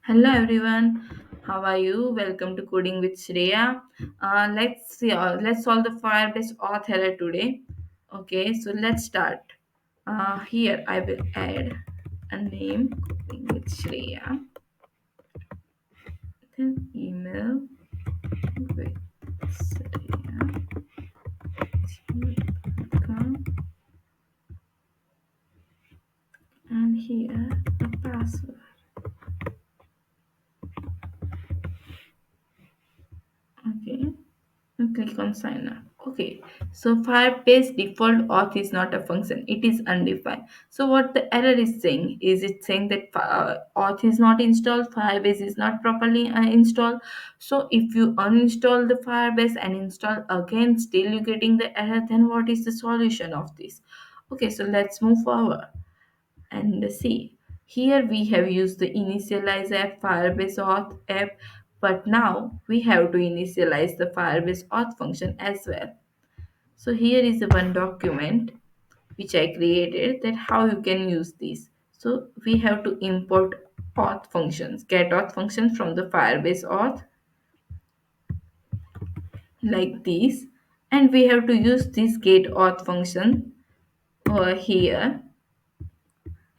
Hello everyone, how are you? Welcome to Coding with Shreya. Let's solve the firebase.auth error today. Okay, so let's start. Here I will add a name Coding with Shreya, then email with Shreya.com, and here a password. Okay. And click on sign up. Okay, so firebase default auth is not a function, it is undefined. So what the error is saying is it saying that auth is not installed, firebase is not properly installed. So if you uninstall the firebase and install again, still you getting the error, then what is the solution of this? Okay, so let's move forward and see. Here we have used the initialize app firebase auth app, but now we have to initialize the firebase auth function as well. So here is the one document which I created that how you can use this. So we have to import auth functions, get auth functions from the firebase auth like this, and we have to use this get auth function over here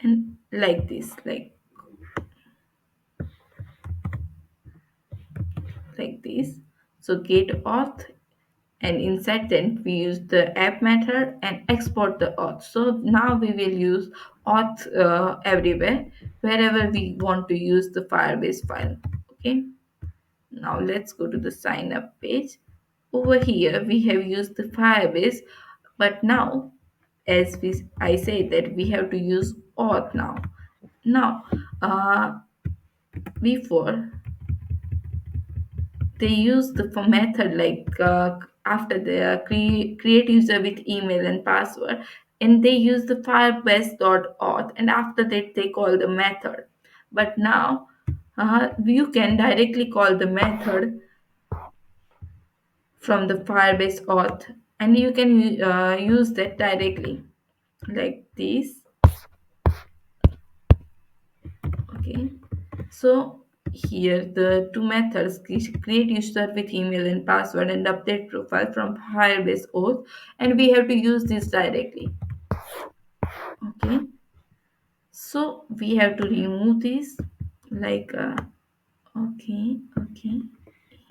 and like this, like this. So get auth, and inside then we use the app method and export the auth. So now we will use auth everywhere wherever we want to use the firebase file. Okay, now let's go to the sign up page. Over here we have used the firebase, but now as I say that we have to use auth now uh, before they use the for method after they create user with email and password, and they use the firebase.auth, and after that they call the method. But now you can directly call the method from the firebase auth, and you can use that directly like this. Okay, so here the two methods create user with email and password and update profile from Firebase auth, and we have to use this directly. Okay, so we have to remove this like okay,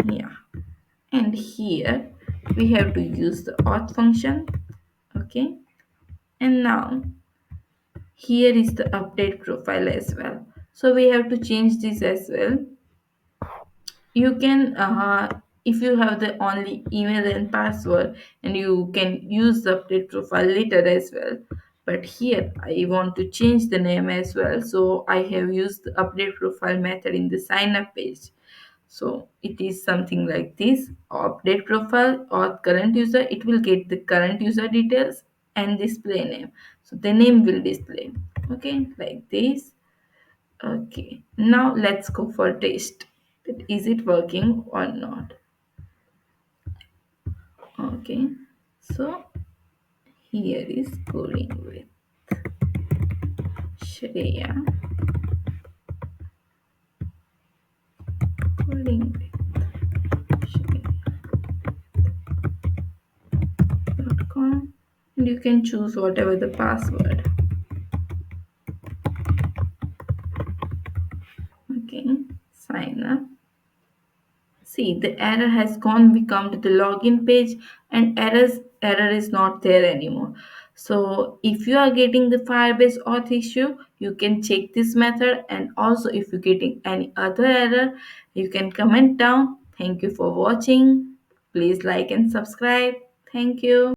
yeah, and here we have to use the auth function. Okay, and now here is the update profile as well, so we have to change this as well. You can if you have the only email and password, and you can use the update profile later as well, but here I want to change the name as well, so I have used the update profile method in the sign up page. So it is something like this: update profile or current user, it will get the current user details and display name, so the name will display. Okay, like this. Okay, now let's go for test. That is it working or not? Okay, so here is coding with Shreya. Coding with Shreya.com, and you can choose whatever the password. Okay, sign up. See, the error has gone. We come to the login page, and error is not there anymore. So if you are getting the Firebase auth issue, you can check this method. And also, if you're getting any other error, you can comment down. Thank you for watching. Please like and subscribe. Thank you.